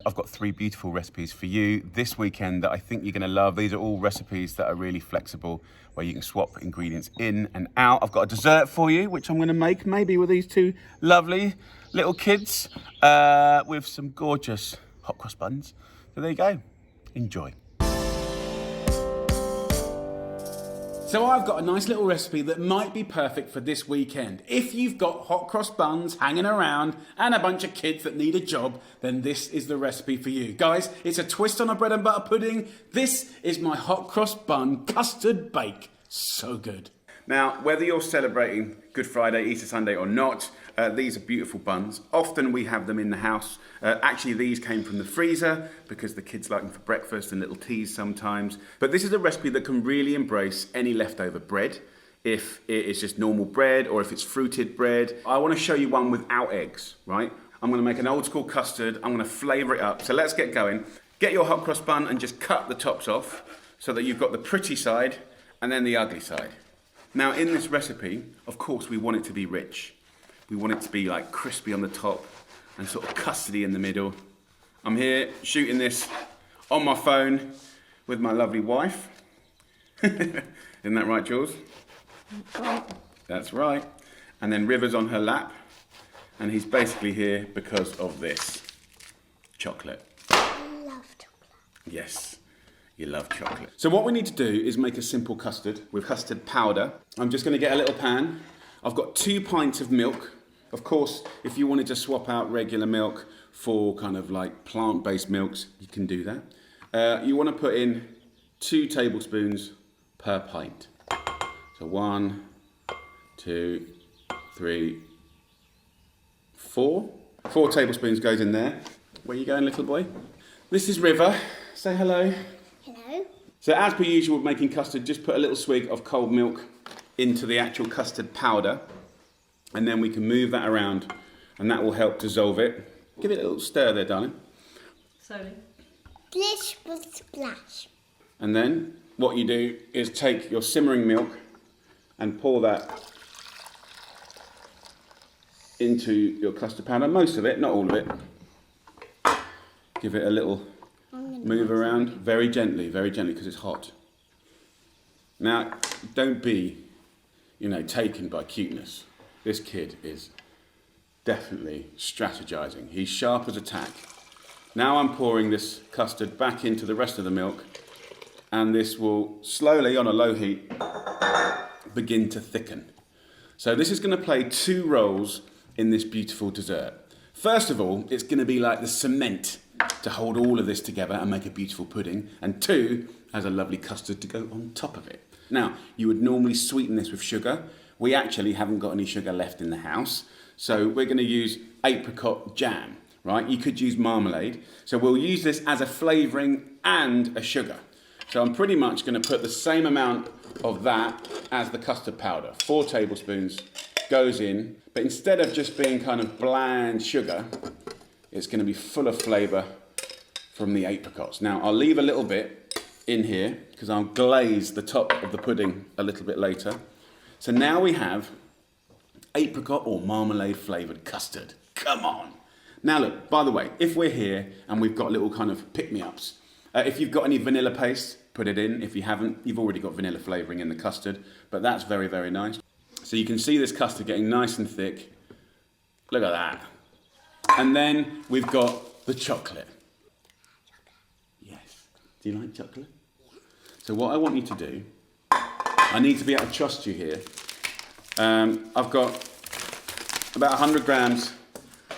I've got 3 beautiful recipes for you this weekend that I think you're gonna love. These are all recipes that are really flexible, where you can swap ingredients in and out. I've got a dessert for you, which I'm gonna make maybe with these 2 lovely little kids, with some gorgeous hot cross buns. So there you go, enjoy. So I've got a nice little recipe that might be perfect for this weekend. If you've got hot cross buns hanging around and a bunch of kids that need a job, then this is the recipe for you. Guys, it's a twist on a bread and butter pudding. This is my hot cross bun custard bake. So good. Now, whether you're celebrating Good Friday, Easter Sunday or not, these are beautiful buns. Often we have them in the house. Actually, these came from the freezer because the kids like them for breakfast and little teas sometimes. But this is a recipe that can really embrace any leftover bread, if it is just normal bread or if it's fruited bread. I want to show you one without eggs, right? I'm going to make an old school custard. I'm going to flavour it up. So let's get going. Get your hot cross bun and just cut the tops off so that you've got the pretty side and then the ugly side. Now, in this recipe, of course, we want it to be rich. We want it to be like crispy on the top and sort of custardy in the middle. I'm here shooting this on my phone with my lovely wife. Isn't that right, Jules? That's right. And then River's on her lap. And he's basically here because of this. Chocolate. I love chocolate. Yes, you love chocolate. So what we need to do is make a simple custard with custard powder. I'm just going to get a little pan. I've got 2 pints of milk. Of course, if you wanted to swap out regular milk for kind of like plant-based milks, you can do that. You want to put in 2 tablespoons per pint. So 1, 2, 3, 4. 4 tablespoons goes in there. Where are you going, little boy? This is River. Say hello. Hello. So as per usual, making custard, just put a little swig of cold milk into the actual custard powder. And then we can move that around and that will help dissolve it. Give it a little stir there, darling. Slowly. Splish, splash. And then what you do is take your simmering milk and pour that into your custard powder. Most of it, not all of it. Give it a little move around very gently because it's hot. Now, don't be, taken by cuteness. This kid is definitely strategizing. He's sharp as a tack. Now I'm pouring this custard back into the rest of the milk, and this will slowly, on a low heat, begin to thicken. So this is going to play 2 roles in this beautiful dessert. First of all, it's going to be like the cement to hold all of this together and make a beautiful pudding, and 2, has a lovely custard to go on top of it. Now, you would normally sweeten this with sugar. We actually haven't got any sugar left in the house, so we're going to use apricot jam, right? You could use marmalade. So we'll use this as a flavouring and a sugar. So I'm pretty much going to put the same amount of that as the custard powder. 4 tablespoons goes in, but instead of just being kind of bland sugar, it's going to be full of flavour from the apricots. Now, I'll leave a little bit in here because I'll glaze the top of the pudding a little bit later. So now we have apricot or marmalade flavoured custard. Come on. Now look, by the way, if we're here and we've got little kind of pick-me-ups, if you've got any vanilla paste, put it in. If you haven't, you've already got vanilla flavouring in the custard, but that's very, very nice. So you can see this custard getting nice and thick. Look at that. And then we've got the chocolate. Yes. Do you like chocolate? So what I want you to do, I need to be able to trust you here. I've got about 100 grams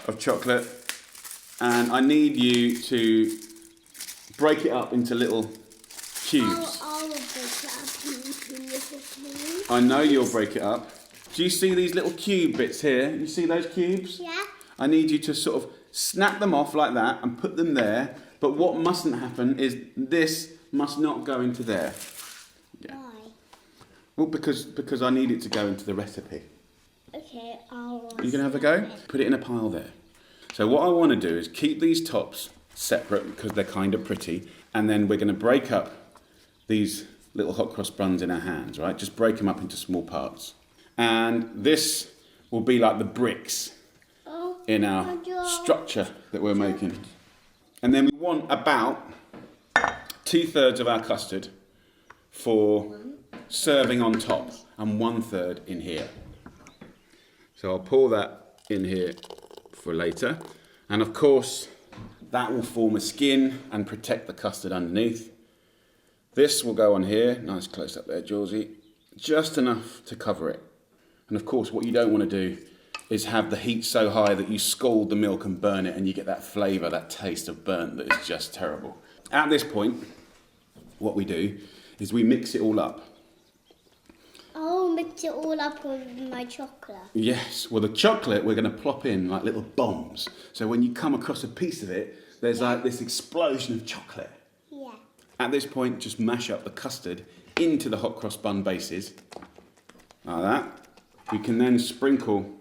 of chocolate, and I need you to break it up into little cubes. I'll break it up into little cubes. I know you'll break it up. Do you see these little cube bits here? You see those cubes? Yeah. I need you to sort of snap them off like that and put them there. But what mustn't happen is this must not go into there. Yeah. Why? Well, because I need it to go into the recipe. Okay, I'll... You can have a go? Put it in a pile there. So what I want to do is keep these tops separate because they're kind of pretty, and then we're going to break up these little hot cross buns in our hands, right? Just break them up into small parts. And this will be like the bricks in our structure that we're making. And then we want about 2/3 of our custard for serving on top and 1/3 in here. So I'll pour that in here for later. And of course, that will form a skin and protect the custard underneath. This will go on here, nice close up there, Georgie, just enough to cover it. And of course, what you don't want to do is have the heat so high that you scald the milk and burn it and you get that flavour, that taste of burnt that is just terrible. At this point, what we do is we mix it all up. I'll mix it all up with my chocolate. Yes, well the chocolate we're going to plop in like little bombs. So when you come across a piece of it, there's like this explosion of chocolate. Yeah. At this point, just mash up the custard into the hot cross bun bases, like that. You can then sprinkle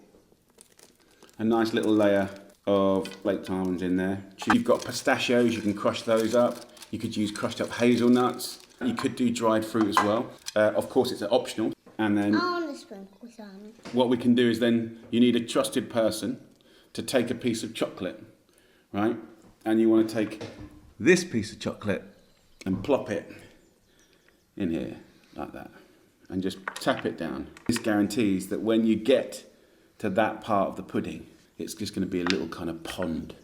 a nice little layer of flaked almonds in there. You've got pistachios, you can crush those up. You could use crushed up hazelnuts. You could do dried fruit as well. Of course, it's optional. And then I want to sprinkle some. what we can do is then you need a trusted person to take a piece of chocolate, right? And you want to take this piece of chocolate and plop it in here, like that. And just tap it down. This guarantees that when you get to that part of the pudding, it's just going to be a little kind of pond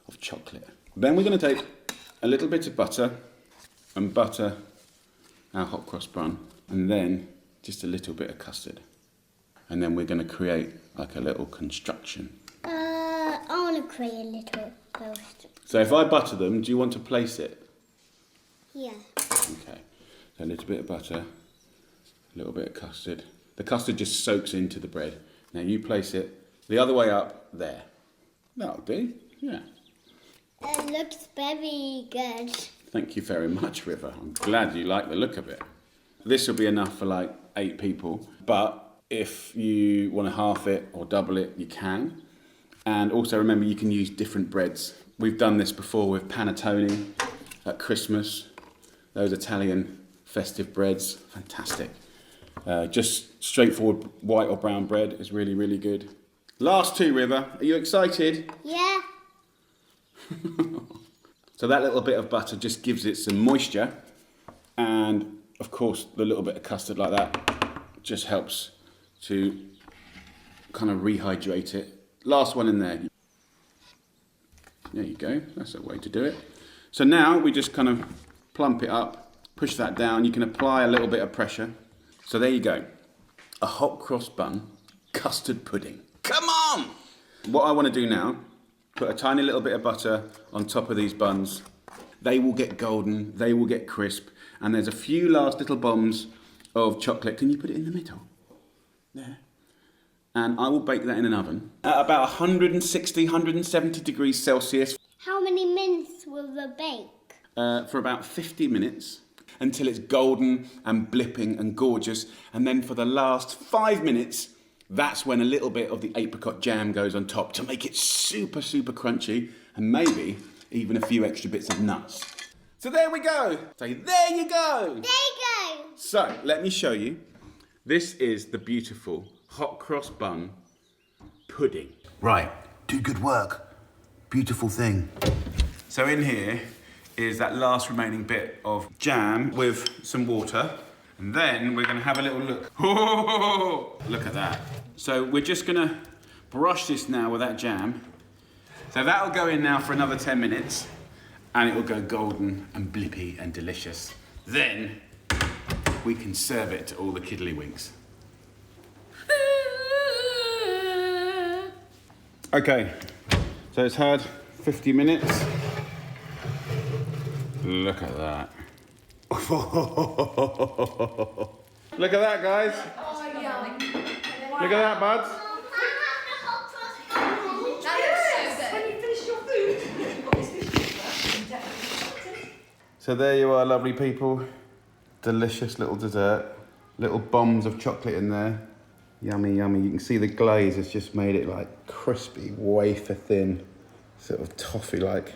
of chocolate. Then we're going to take a little bit of butter and butter our hot cross bun, and then just a little bit of custard. And then we're going to create like a little construction. I want to create a little ghost. So if I butter them, do you want to place it? Yeah. Okay. So a little bit of butter, a little bit of custard. The custard just soaks into the bread. Now you place it the other way up there. That'll do, yeah. It looks very good. Thank you very much, River. I'm glad you like the look of it. This will be enough for like 8 people, but if you want to half it or double it, you can. And also remember, you can use different breads. We've done this before with panettone at Christmas. Those Italian festive breads, fantastic. Just straightforward white or brown bread is really, really good. Last 2, River. Are you excited? Yeah. So that little bit of butter just gives it some moisture, and of course the little bit of custard like that just helps to kind of rehydrate it. Last one in there. There you go, that's a way to do it. So now we just kind of plump it up, push that down. You can apply a little bit of pressure. So there you go, a hot cross bun custard pudding. Come on! What I want to do now, put a tiny little bit of butter on top of these buns. They will get golden, they will get crisp, and there's a few last little bombs of chocolate. Can you put it in the middle? There. And I will bake that in an oven at about 160, 170 degrees Celsius. How many minutes will the bake? For about 50 minutes until it's golden and blipping and gorgeous. And then for the last 5 minutes, that's when a little bit of the apricot jam goes on top to make it super, super crunchy, and maybe even a few extra bits of nuts. So there we go. Say, there you go. There you go. So let me show you. This is the beautiful hot cross bun pudding. Right, do good work. Beautiful thing. So in here is that last remaining bit of jam with some water. And then we're gonna have a little look. Oh, look at that. So we're just gonna brush this now with that jam. So that'll go in now for another 10 minutes, and it will go golden and blippy and delicious. Then we can serve it to all the kiddlywinks. Okay, so it's had 50 minutes. Look at that. Look at that, guys. Look at that, buds. So there you are, lovely people. Delicious little dessert. Little bombs of chocolate in there. Yummy, yummy. You can see the glaze has just made it like crispy, wafer thin, sort of toffee-like.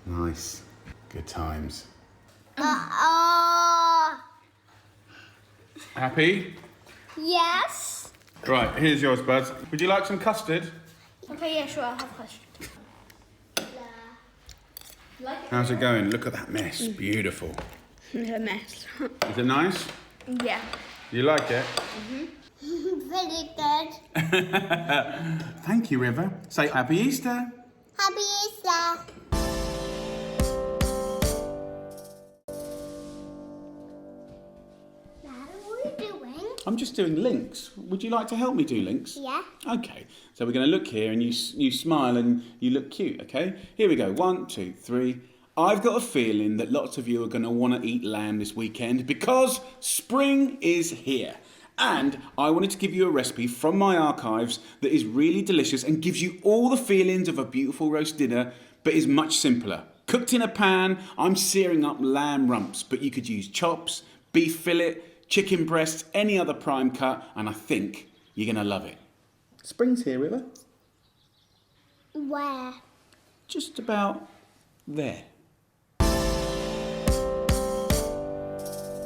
Nice. Good times. Happy? Yes. Right, here's yours, buds. Would you like some custard? Okay, yeah, sure, I'll have custard. How's it going? Look at that mess. Beautiful. It's a mess. Is it nice? Yeah. You like it? Very good. Thank you, River. Say Happy Easter. Happy Easter. Dad, what are you doing? I'm just doing links. Would you like to help me do links? Yeah. Okay. So we're going to look here and you smile and you look cute, okay? Here we go. 1, 2, 3. I've got a feeling that lots of you are going to want to eat lamb this weekend because spring is here. And I wanted to give you a recipe from my archives that is really delicious and gives you all the feelings of a beautiful roast dinner, but is much simpler. Cooked in a pan, I'm searing up lamb rumps, but you could use chops, beef fillet, chicken breasts, any other prime cut, and I think you're going to love it. Spring's here, River. Where? Just about there.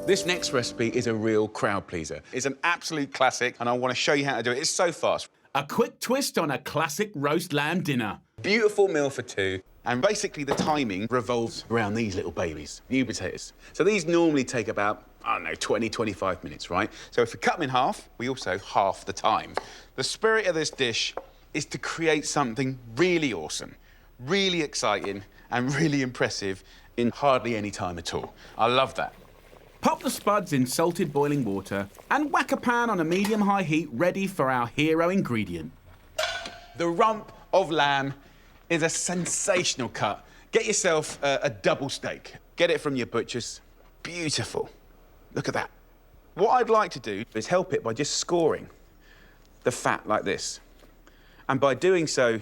This next recipe is a real crowd pleaser. It's an absolute classic, and I want to show you how to do it. It's so fast. A quick twist on a classic roast lamb dinner. Beautiful meal for two, and basically the timing revolves around these little babies, new potatoes. So these normally take about, I don't know, 20, 25 minutes, right? So if we cut them in half, we also half the time. The spirit of this dish is to create something really awesome, really exciting, and really impressive in hardly any time at all. I love that. Pop the spuds in salted boiling water and whack a pan on a medium-high heat ready for our hero ingredient. The rump of lamb is a sensational cut. Get yourself a double steak. Get it from your butcher's. Beautiful. Look at that. What I'd like to do is help it by just scoring the fat like this. And by doing so,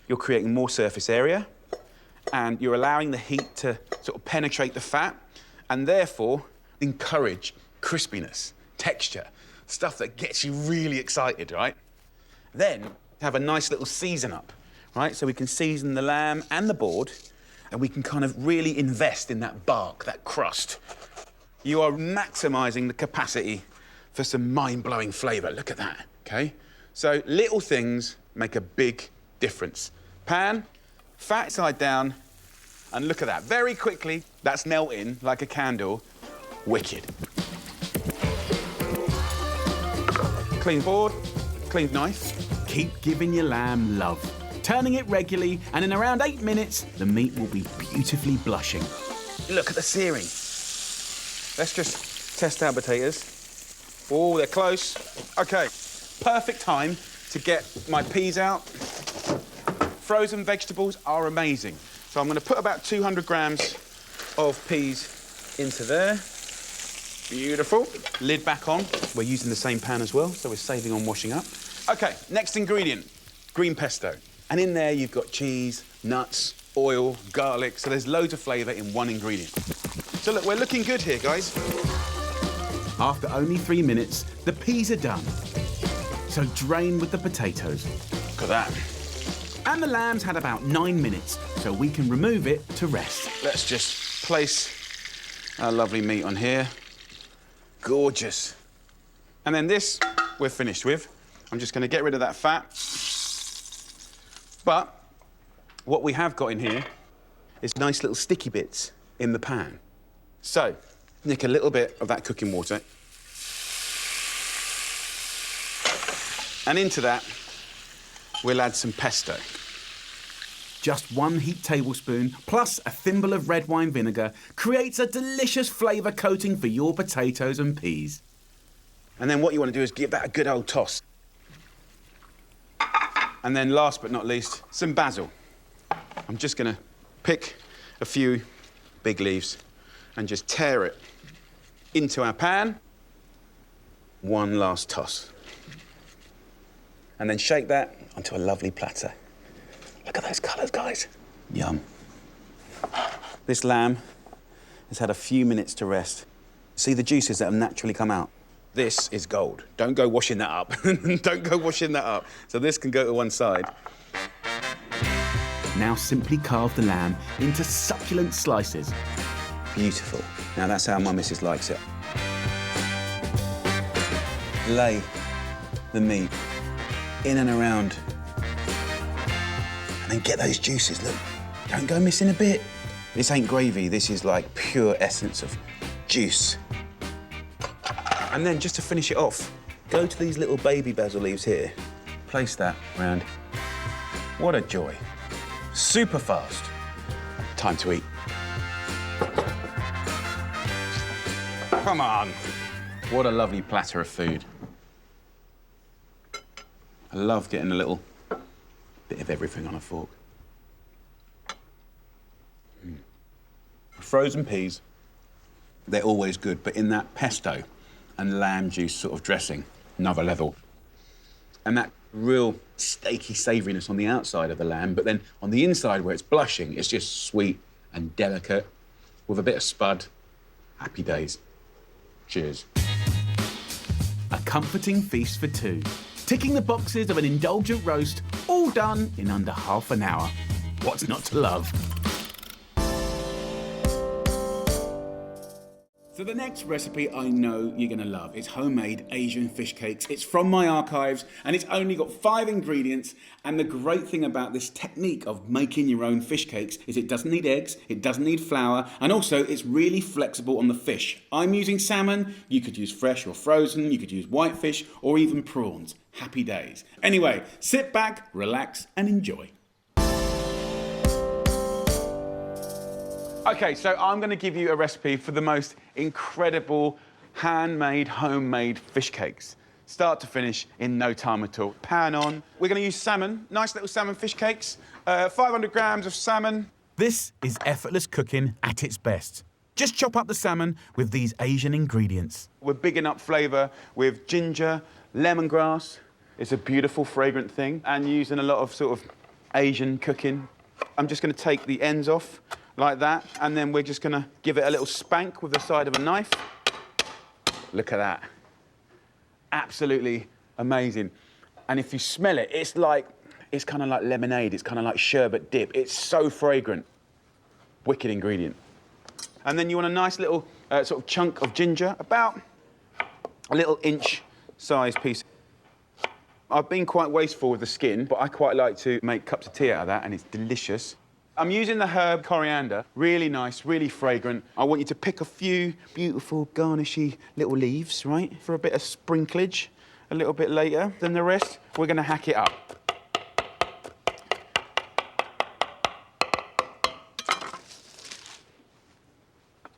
you're creating more surface area and you're allowing the heat to sort of penetrate the fat and therefore encourage crispiness, texture, stuff that gets you really excited, right? Then have a nice little season up, right? So we can season the lamb and the board and we can kind of really invest in that bark, that crust. You are maximising the capacity for some mind-blowing flavour. Look at that, okay? So little things make a big difference. Pan, fat side down, and look at that. Very quickly, that's melting like a candle. Wicked. Clean board, clean knife. Keep giving your lamb love. Turning it regularly, and in around 8 minutes, the meat will be beautifully blushing. Look at the searing. Let's just test our potatoes. Oh, they're close. OK, perfect time to get my peas out. Frozen vegetables are amazing. So I'm going to put about 200 grams of peas into there. Beautiful. Lid back on. We're using the same pan as well, so we're saving on washing up. OK, next ingredient, green pesto. And in there you've got cheese, nuts, oil, garlic, so there's loads of flavour in one ingredient. So look, we're looking good here, guys. After only 3 minutes, the peas are done. So drain with the potatoes. Look at that. And the lamb's had about 9 minutes, so we can remove it to rest. Let's just place our lovely meat on here. Gorgeous. And then this we're finished with. I'm just going to get rid of that fat. But what we have got in here is nice little sticky bits in the pan. So, nick a little bit of that cooking water. And into that, we'll add some pesto. Just 1 heaped tablespoon plus a thimble of red wine vinegar creates a delicious flavour coating for your potatoes and peas. And then what you want to do is give that a good old toss. And then last but not least, some basil. I'm just going to pick a few big leaves and just tear it into our pan. One last toss. And then shake that onto a lovely platter. Look at those colours, guys. Yum. This lamb has had a few minutes to rest. See the juices that have naturally come out? This is gold. Don't go washing that up. Don't go washing that up. So this can go to one side. Now simply carve the lamb into succulent slices. Beautiful. Now that's how my missus likes it. Lay the meat in and around. And then get those juices, look. Don't go missing a bit. This ain't gravy, this is like pure essence of juice. And then just to finish it off, go to these little baby basil leaves here, place that around. What a joy. Super fast. Time to eat. Come on. What a lovely platter of food. I love getting a little bit of everything on a fork. Frozen peas, they're always good, but in that pesto and lamb juice sort of dressing, another level. And that real steaky savouriness on the outside of the lamb, but then on the inside where it's blushing, it's just sweet and delicate with a bit of spud. Happy days. Cheers. A comforting feast for two. Ticking the boxes of an indulgent roast, all done in under half an hour. What's not to love? So the next recipe I know you're gonna love is homemade Asian fish cakes. It's from my archives and it's only got 5 ingredients. And the great thing about this technique of making your own fish cakes is it doesn't need eggs, it doesn't need flour, and also it's really flexible on the fish. I'm using salmon, you could use fresh or frozen, you could use whitefish or even prawns. Happy days. Anyway, sit back, relax and enjoy. Okay, so I'm going to give you a recipe for the most incredible handmade, homemade fish cakes. Start to finish in no time at all. Pan on. We're going to use salmon, nice little salmon fish cakes. 500 grams of salmon. This is effortless cooking at its best. Just chop up the salmon with these Asian ingredients. We're bigging up flavour with ginger, lemongrass. It's a beautiful, fragrant thing, and using a lot of sort of Asian cooking. I'm just going to take the ends off like that, and then we're just going to give it a little spank with the side of a knife. Look at that. Absolutely amazing. And if you smell it, it's kind of like lemonade. It's kind of like sherbet dip. It's so fragrant. Wicked ingredient. And then you want a nice little sort of chunk of ginger, about a little inch-sized piece. I've been quite wasteful with the skin, but I quite like to make cups of tea out of that, and it's delicious. I'm using the herb coriander, really nice, really fragrant. I want you to pick a few beautiful garnishy little leaves, right, for a bit of sprinklage a little bit later. Then the rest, we're going to hack it up.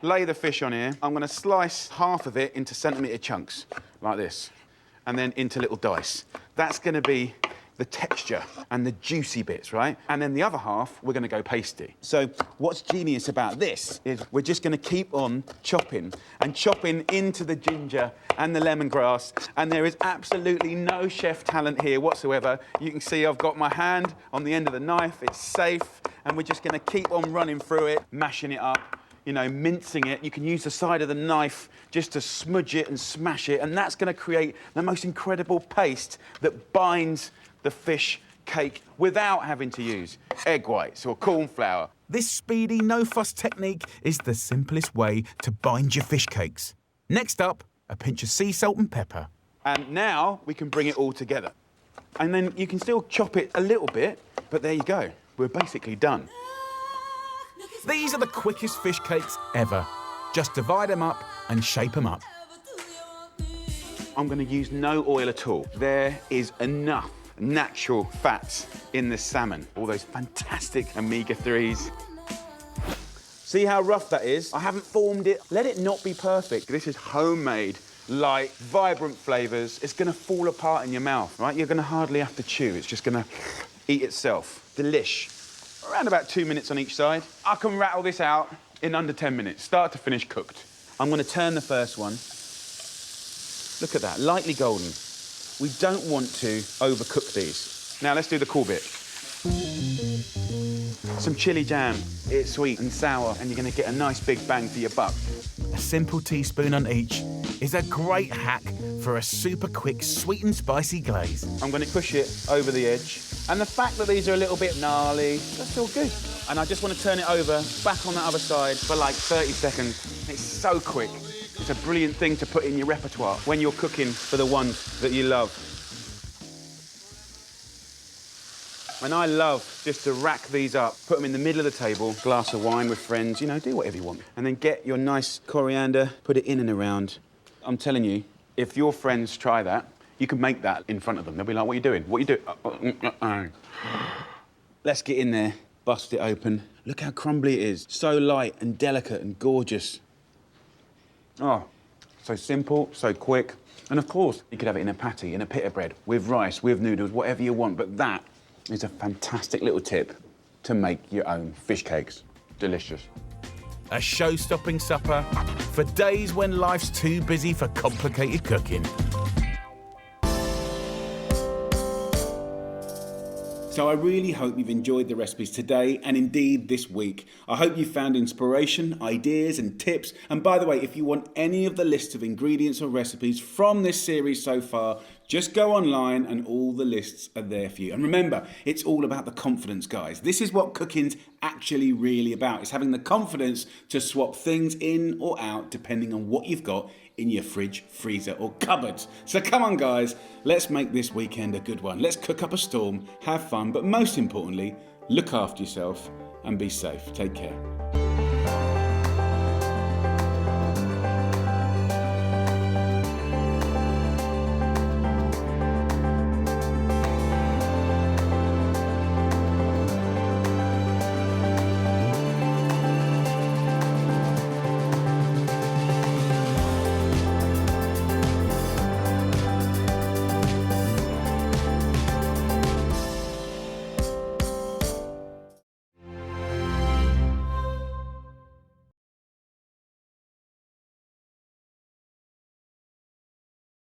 Lay the fish on here. I'm going to slice half of it into centimetre chunks, like this, and then into little dice. That's going to be the texture and the juicy bits, right? And then the other half, we're gonna go pasty. So what's genius about this is we're just gonna keep on chopping and chopping into the ginger and the lemongrass, and there is absolutely no chef talent here whatsoever. You can see I've got my hand on the end of the knife, it's safe, and we're just gonna keep on running through it, mashing it up, you know, mincing it. You can use the side of the knife just to smudge it and smash it, and that's gonna create the most incredible paste that binds the fish cake without having to use egg whites or corn flour. This speedy, no-fuss technique is the simplest way to bind your fish cakes. Next up, a pinch of sea salt and pepper. And now we can bring it all together. And then you can still chop it a little bit, but there you go. We're basically done. These are the quickest fish cakes ever. Just divide them up and shape them up. I'm going to use no oil at all. There is enough natural fats in the salmon, all those fantastic omega-3s. See how rough that is? I haven't formed it. Let it not be perfect. This is homemade, light, vibrant flavours. It's going to fall apart in your mouth, right? You're going to hardly have to chew. It's just going to eat itself. Delish. Around about 2 minutes on each side. I can rattle this out in under 10 minutes, start to finish cooked. I'm going to turn the first one. Look at that, lightly golden. We don't want to overcook these. Now let's do the cool bit. Some chili jam. It's sweet and sour, and you're going to get a nice big bang for your buck. A simple teaspoon on each is a great hack for a super quick sweet and spicy glaze. I'm going to push it over the edge. And the fact that these are a little bit gnarly, that's all good. And I just want to turn it over, back on the other side for like 30 seconds. It's so quick. It's a brilliant thing to put in your repertoire when you're cooking for the ones that you love. And I love just to rack these up, put them in the middle of the table, glass of wine with friends, you know, do whatever you want. And then get your nice coriander, put it in and around. I'm telling you, if your friends try that, you can make that in front of them. They'll be like, what are you doing? What are you doing? Let's get in there, bust it open. Look how crumbly it is. So light and delicate and gorgeous. Oh, so simple, so quick. And of course, you could have it in a patty, in a pita bread, with rice, with noodles, whatever you want. But that is a fantastic little tip to make your own fish cakes. Delicious. A show-stopping supper for days when life's too busy for complicated cooking. So I really hope you've enjoyed the recipes today and indeed this week. I hope you found inspiration, ideas and tips. And by the way, if you want any of the list of ingredients or recipes from this series so far, just go online and all the lists are there for you. And remember, it's all about the confidence, guys. This is what cooking's actually really about. It's having the confidence to swap things in or out depending on what you've got in your fridge, freezer or cupboards. So come on guys, let's make this weekend a good one. Let's cook up a storm, have fun, but most importantly, look after yourself and be safe. Take care.